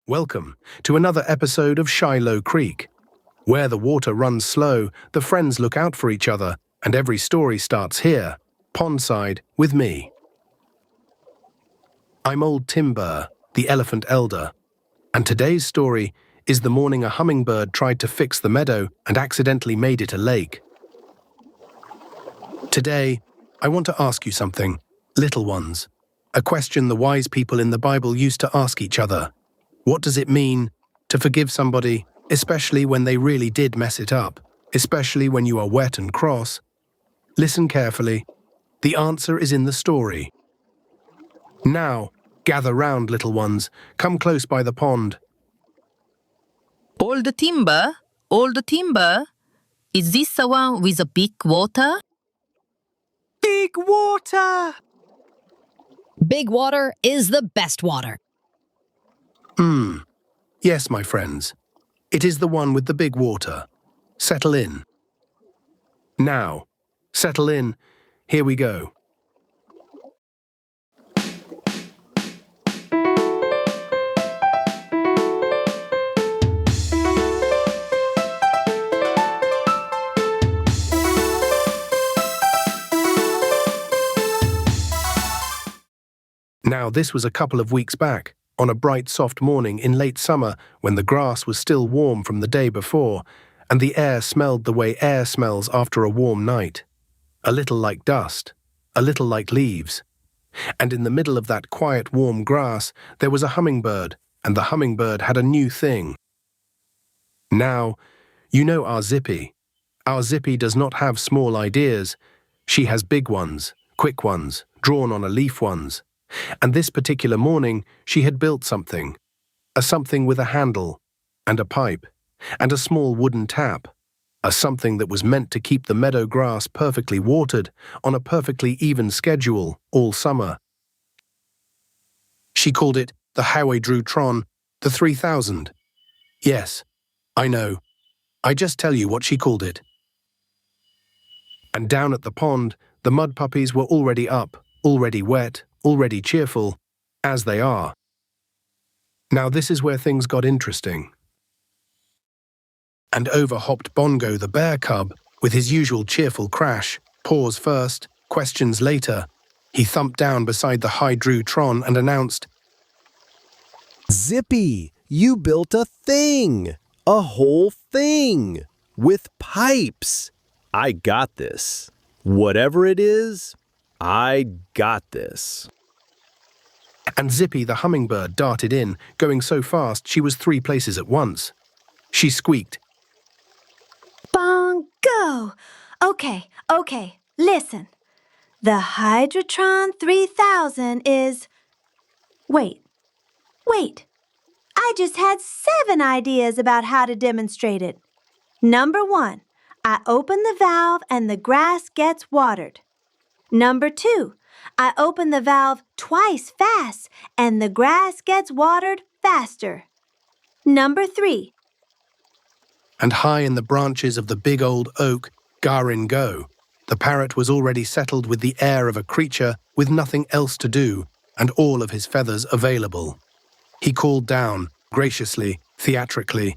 Welcome to another episode of Shiloh Creek. Where the water runs slow, the friends look out for each other, and every story starts here, pondside, with me. I'm Old Timber, the elephant elder, and today's story is the morning a hummingbird tried to fix the meadow and accidentally made it a lake. Today, I want to ask you something, little ones, a question the wise people in the Bible used to ask each other. What does it mean to forgive somebody, especially when they really did mess it up, especially when you are wet and cross? Listen carefully. The answer is in the story. Now, gather round, little ones. Come close by the pond. Old Timber, is this the one with the big water? Big water! Big water is the best water. Yes, my friends. It is the one with the big water. Settle in. Now, settle in. Here we go. Now, this was a couple of weeks back, on a bright, soft morning in late summer when the grass was still warm from the day before, and the air smelled the way air smells after a warm night. A little like dust, a little like leaves. And in the middle of that quiet, warm grass, there was a hummingbird, and the hummingbird had a new thing. Now, you know our Zippy. Our Zippy does not have small ideas. She has big ones, quick ones, drawn on a leaf ones. And this particular morning, she had built something. A something with a handle, and a pipe, and a small wooden tap. A something that was meant to keep the meadow grass perfectly watered on a perfectly even schedule all summer. She called it the Hydra-Tron 3000. Yes, I know. I just tell you what she called it. And down at the pond, the Mudpuppies were already up, already wet, already cheerful, as they are. Now this is where things got interesting. And over hopped Bongo the bear cub, with his usual cheerful crash, paws first, questions later. He thumped down beside the Hydra-Tron and announced, Zippy, you built a thing! A whole thing! With pipes! I got this. Whatever it is, I got this. And Zippy the hummingbird darted in, going so fast she was 3 places at once. She squeaked, Bongo! Okay, listen. The Hydra-Tron 3000 is... Wait. I just had 7 ideas about how to demonstrate it. Number 1, I open the valve and the grass gets watered. Number 2, I open the valve twice fast and the grass gets watered faster. Number 3. and high in the branches of the big old oak, Garingo, the parrot was already settled with the air of a creature with nothing else to do and all of his feathers available. He called down, graciously, theatrically,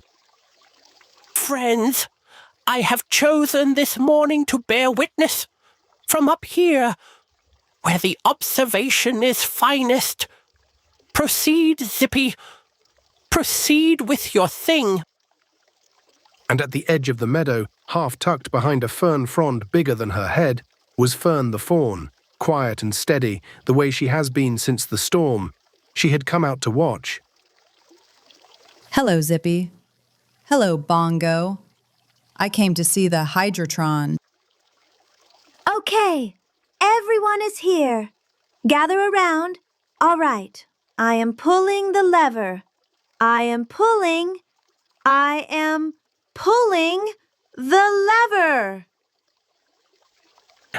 Friends, I have chosen this morning to bear witness from up here, where the observation is finest. Proceed, Zippy. Proceed with your thing. And at the edge of the meadow, half tucked behind a fern frond bigger than her head, was Fern the fawn, quiet and steady, the way she has been since the storm. She had come out to watch. Hello, Zippy. Hello, Bongo. I came to see the Hydra-Tron. Okay, everyone is here. Gather around. All right, I am pulling the lever. I am pulling the lever.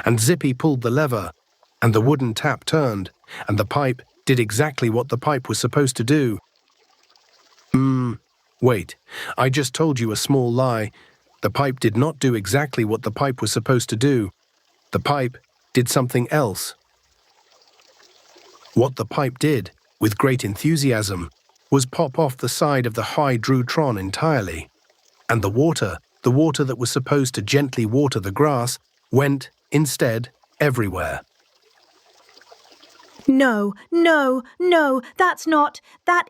And Zippy pulled the lever, and the wooden tap turned, and the pipe did exactly what the pipe was supposed to do. Wait, I just told you a small lie. The pipe did not do exactly what the pipe was supposed to do. The pipe did something else. What the pipe did, with great enthusiasm, was pop off the side of the Hydra-Tron entirely, and the water that was supposed to gently water the grass, went, instead, everywhere. No, no, no, that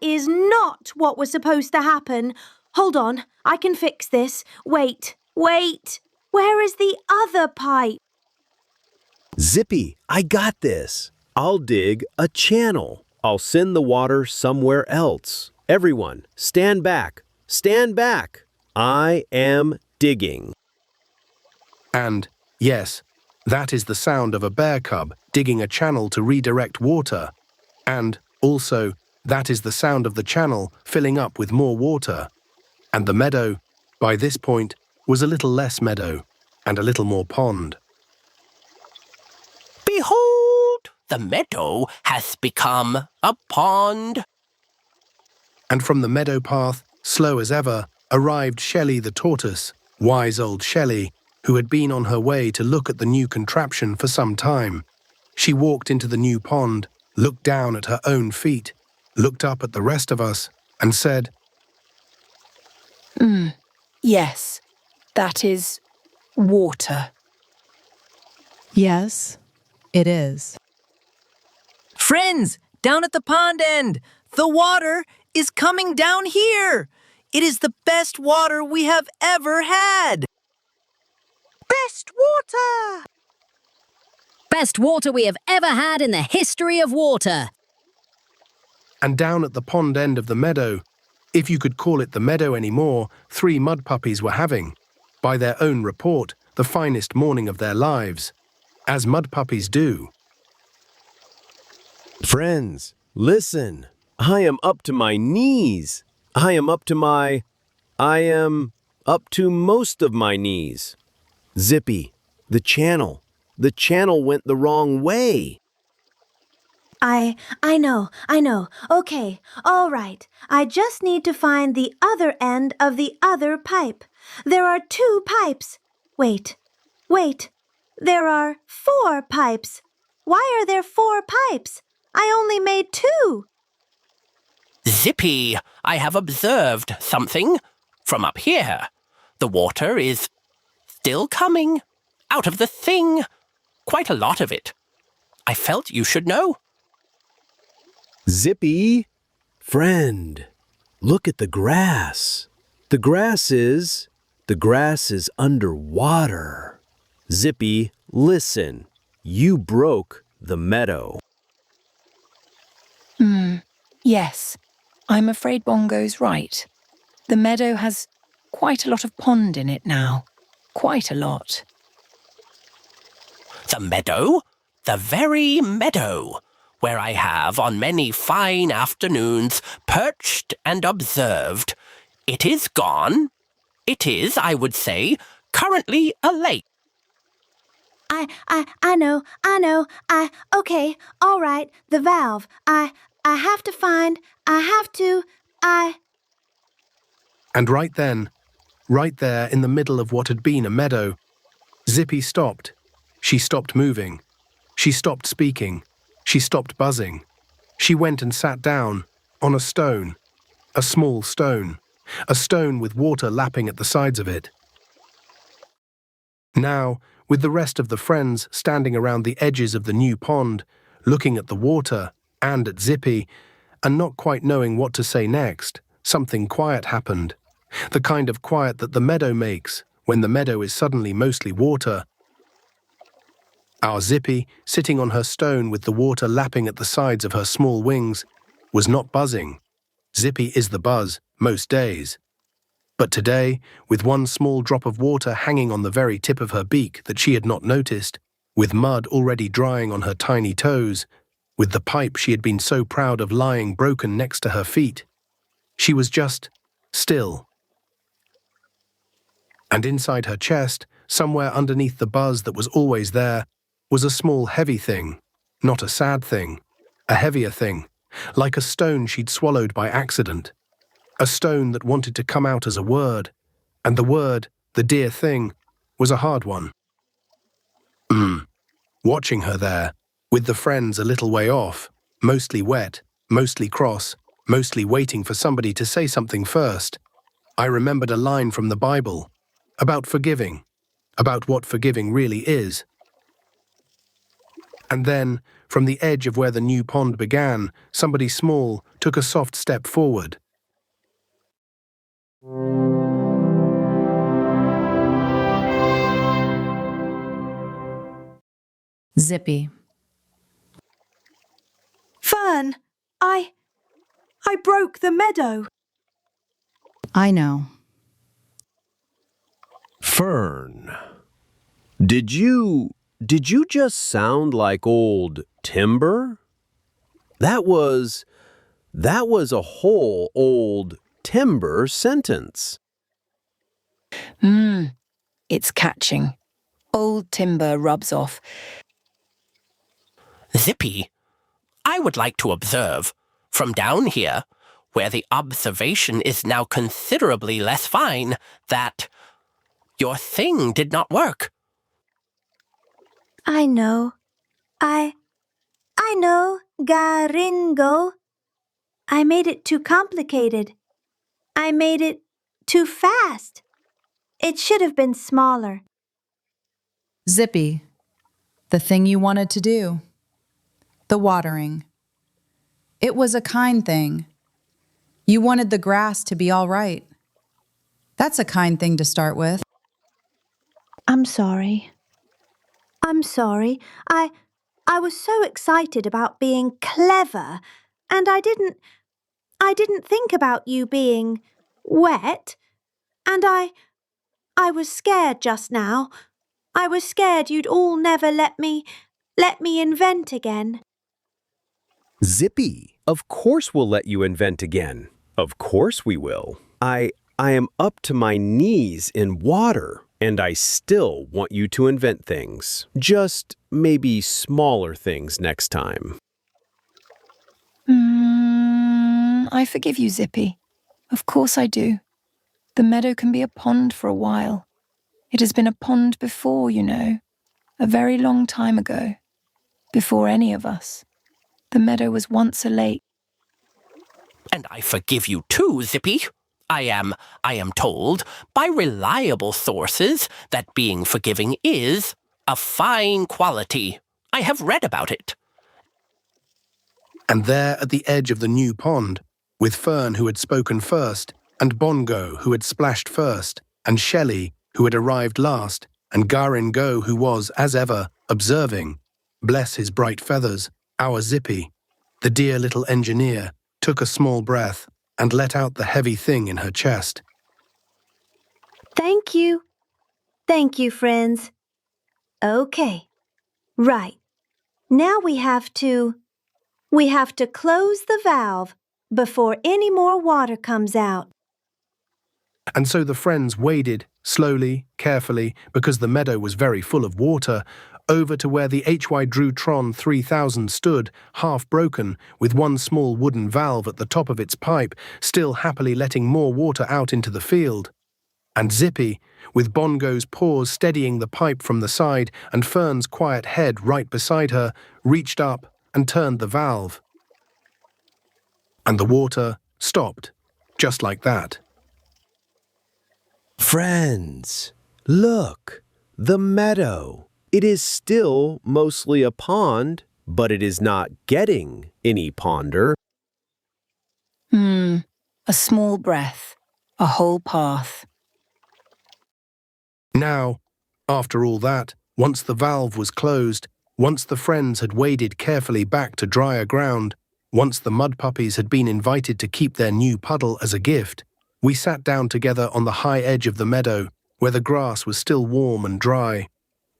is not what was supposed to happen. Hold on, I can fix this. Wait, where is the other pipe? Zippy, I got this. I'll dig a channel. I'll send the water somewhere else. Everyone, stand back. Stand back. I am digging. And, yes, that is the sound of a bear cub digging a channel to redirect water. And, also, that is the sound of the channel filling up with more water. And the meadow, by this point, was a little less meadow and a little more pond. Behold, the meadow has become a pond. And from the meadow path, slow as ever, arrived Shelley the tortoise, wise old Shelley, who had been on her way to look at the new contraption for some time. She walked into the new pond, looked down at her own feet, looked up at the rest of us, and said, Yes, that is water. Yes, it is. Friends, down at the pond end, the water is coming down here. It is the best water we have ever had. Best water! Best water we have ever had in the history of water. and down at the pond end of the meadow, if you could call it the meadow anymore, 3 Mudpuppies were having, by their own report, the finest morning of their lives, as Mudpuppies do. Friends, listen. I am up to my knees. I am up to most of my knees. Zippy, the channel went the wrong way. I know. Okay, all right. I just need to find the other end of the other pipe. There are 2 pipes. Wait. There are 4 pipes. Why are there 4 pipes? I only made 2. Zippy, I have observed something from up here. The water is still coming out of the thing. Quite a lot of it. I felt you should know. Zippy, friend, look at the grass. The grass is underwater. Zippy, listen. You broke the meadow. Yes, I'm afraid Bongo's right. The meadow has quite a lot of pond in it now. Quite a lot. The meadow? The very meadow, where I have on many fine afternoons perched and observed. It is gone. It is, I would say, currently a lake. I know. Okay, all right, the valve. And right then, right there in the middle of what had been a meadow, Zippy stopped. She stopped moving. She stopped speaking. She stopped buzzing. She went and sat down on a stone, a small stone, a stone with water lapping at the sides of it. Now, with the rest of the friends standing around the edges of the new pond, looking at the water and at Zippy, and not quite knowing what to say next, something quiet happened. The kind of quiet that the meadow makes when the meadow is suddenly mostly water. Our Zippy, sitting on her stone with the water lapping at the sides of her small wings, was not buzzing. Zippy is the buzz most days. But today, with one small drop of water hanging on the very tip of her beak that she had not noticed, with mud already drying on her tiny toes, with the pipe she had been so proud of lying broken next to her feet, she was just still. And inside her chest, somewhere underneath the buzz that was always there, was a small heavy thing, not a sad thing, a heavier thing, like a stone she'd swallowed by accident. A stone that wanted to come out as a word, and the word, the dear thing, was a hard one. Watching her there, with the friends a little way off, mostly wet, mostly cross, mostly waiting for somebody to say something first. I remembered a line from the Bible about forgiving, about what forgiving really is. And then, from the edge of where the new pond began, somebody small took a soft step forward. Zippy. Fern, I broke the meadow. I know. Fern. Did you just sound like old timber? That was a whole old timber sentence. It's catching. Old timber rubs off. Zippy, I would like to observe, from down here, where the observation is now considerably less fine, that your thing did not work. I know. I know, Garingo. I made it too complicated. I made it too fast. It should have been smaller. Zippy. The thing you wanted to do. The watering. It was a kind thing. You wanted the grass to be all right. That's a kind thing to start with. I'm sorry. I'm sorry. I was so excited about being clever, and I didn't think about you being wet, and I was scared just now. I was scared you'd all never let me invent again. Zippy, of course we'll let you invent again. Of course we will. I am up to my knees in water, and I still want you to invent things. Just maybe smaller things next time. I forgive you, Zippy. Of course I do. The meadow can be a pond for a while. It has been a pond before, you know. A very long time ago. Before any of us. The meadow was once a lake. And I forgive you too, Zippy. I am told by reliable sources that being forgiving is a fine quality. I have read about it. And there at the edge of the new pond, with Fern who had spoken first, and Bongo who had splashed first, and Shelley who had arrived last, and Garingo who was, as ever, observing, bless his bright feathers, our Zippy, the dear little engineer, took a small breath and let out the heavy thing in her chest. Thank you. Thank you, friends. Okay. Right. Now we have to close the valve before any more water comes out. And so the friends waded, slowly, carefully, because the meadow was very full of water, over to where the Hydra-Tron 3000 stood, half broken, with one small wooden valve at the top of its pipe, still happily letting more water out into the field. And Zippy, with Bongo's paws steadying the pipe from the side and Fern's quiet head right beside her, reached up and turned the valve. And the water stopped, just like that. Friends, look, the meadow. It is still mostly a pond, but it is not getting any ponder. A small breath, a whole path. Now, after all that, once the valve was closed, once the friends had waded carefully back to drier ground, once the Mudpuppies had been invited to keep their new puddle as a gift, we sat down together on the high edge of the meadow, where the grass was still warm and dry,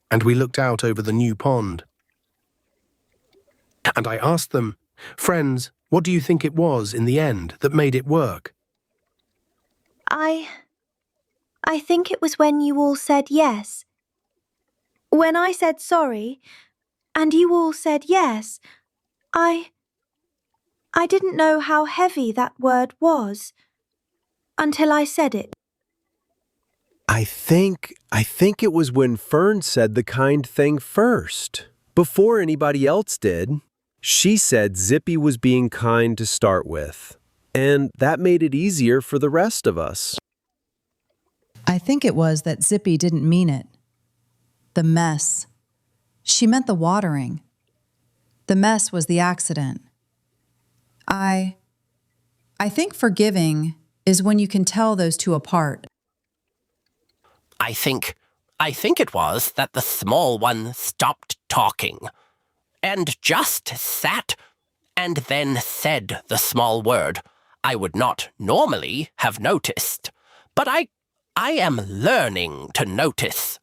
and we looked out over the new pond. And I asked them, friends, what do you think it was in the end that made it work? I think it was when you all said yes. When I said sorry, and you all said yes, I didn't know how heavy that word was until I said it. I think it was when Fern said the kind thing first. Before anybody else did. She said Zippy was being kind to start with. and that made it easier for the rest of us. I think it was that Zippy didn't mean it. The mess. She meant the watering. The mess was the accident. I think forgiving is when you can tell those two apart. I think it was that the small one stopped talking and just sat and then said the small word I would not normally have noticed. But I am learning to notice.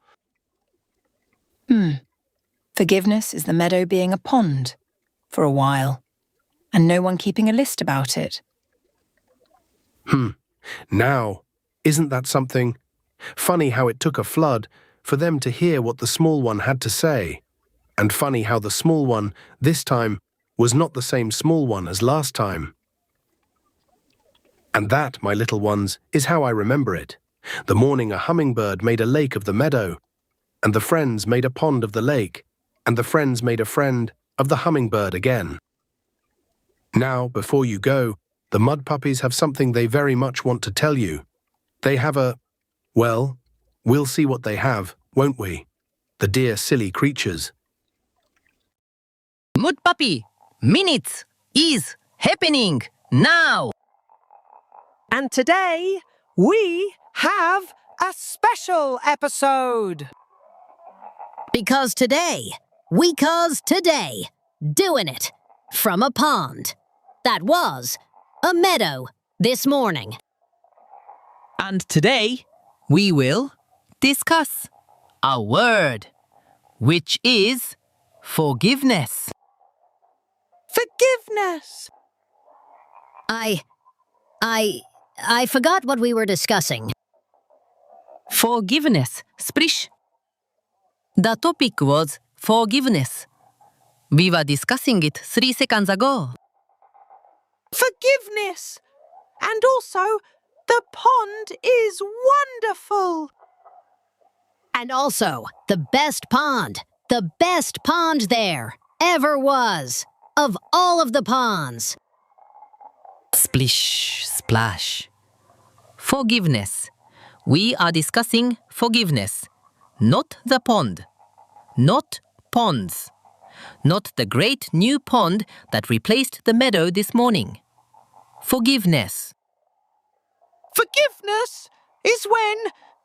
Forgiveness is the meadow being a pond for a while, and no one keeping a list about it. Now, isn't that something? Funny how it took a flood for them to hear what the small one had to say. And funny how the small one, this time, was not the same small one as last time. And that, my little ones, is how I remember it. The morning a hummingbird made a lake of the meadow, and the friends made a pond of the lake, and the friends made a friend of the hummingbird again. Now, before you go, the Mudpuppies have something they very much want to tell you. They have well, we'll see what they have, won't we? The dear silly creatures. Mudpuppy, minutes is happening now. And today, we have a special episode. Because today, doing it from a pond that was a meadow this morning. And today, we will discuss a word, which is forgiveness. Forgiveness. I forgot what we were discussing. Forgiveness, splish. The topic was forgiveness. We were discussing it 3 seconds ago. Forgiveness. And also, the pond is wonderful. And also, the best pond there ever was, of all of the ponds. Splish, splash. Forgiveness. We are discussing forgiveness. Not the pond. Not ponds. Not the great new pond that replaced the meadow this morning. Forgiveness. Forgiveness is when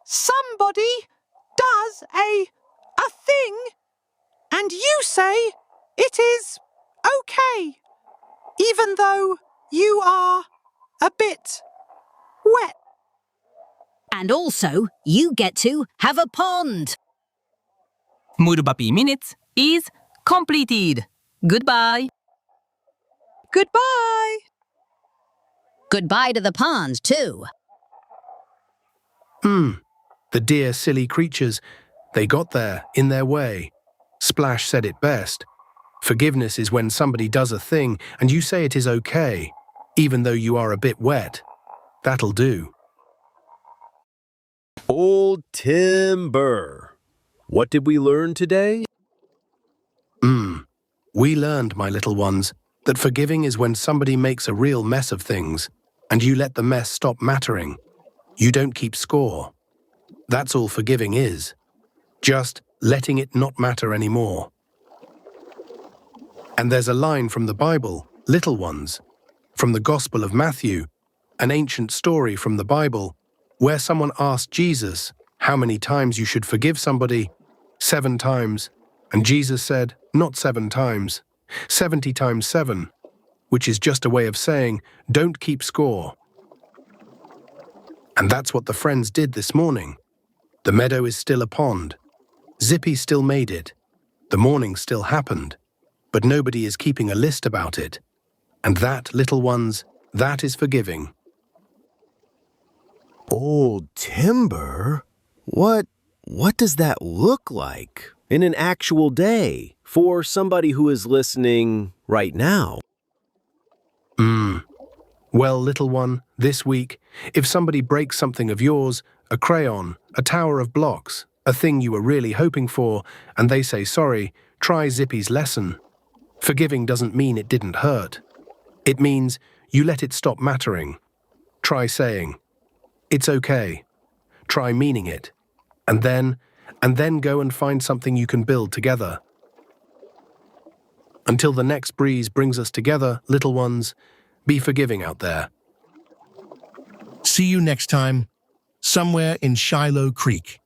somebody does a thing and you say it is okay, even though you are a bit wet. And also, you get to have a pond. Mudpuppy minutes is completed. Goodbye. Goodbye. Goodbye to the ponds, too. The dear silly creatures. They got there, in their way. Splash said it best. Forgiveness is when somebody does a thing and you say it is okay, even though you are a bit wet. That'll do. Old timber. What did we learn today? We learned, my little ones, that forgiving is when somebody makes a real mess of things and you let the mess stop mattering. You don't keep score. That's all forgiving is. Just letting it not matter anymore. And there's a line from the Bible, little ones, from the Gospel of Matthew, an ancient story from the Bible, where someone asked Jesus how many times you should forgive somebody. 7 times. And Jesus said, not 7 times, 70 times 7, which is just a way of saying, don't keep score. And that's what the friends did this morning. The meadow is still a pond. Zippy still made it. The morning still happened. But nobody is keeping a list about it. And that, little ones, that is forgiving. Old timber? What does that look like in an actual day for somebody who is listening right now? Well, little one, this week, if somebody breaks something of yours, a crayon, a tower of blocks, a thing you were really hoping for, and they say sorry, try Zippy's lesson. Forgiving doesn't mean it didn't hurt. It means you let it stop mattering. Try saying, "It's okay." Try meaning it. And then go and find something you can build together. Until the next breeze brings us together, little ones, be forgiving out there. See you next time, somewhere in Shiloh Creek.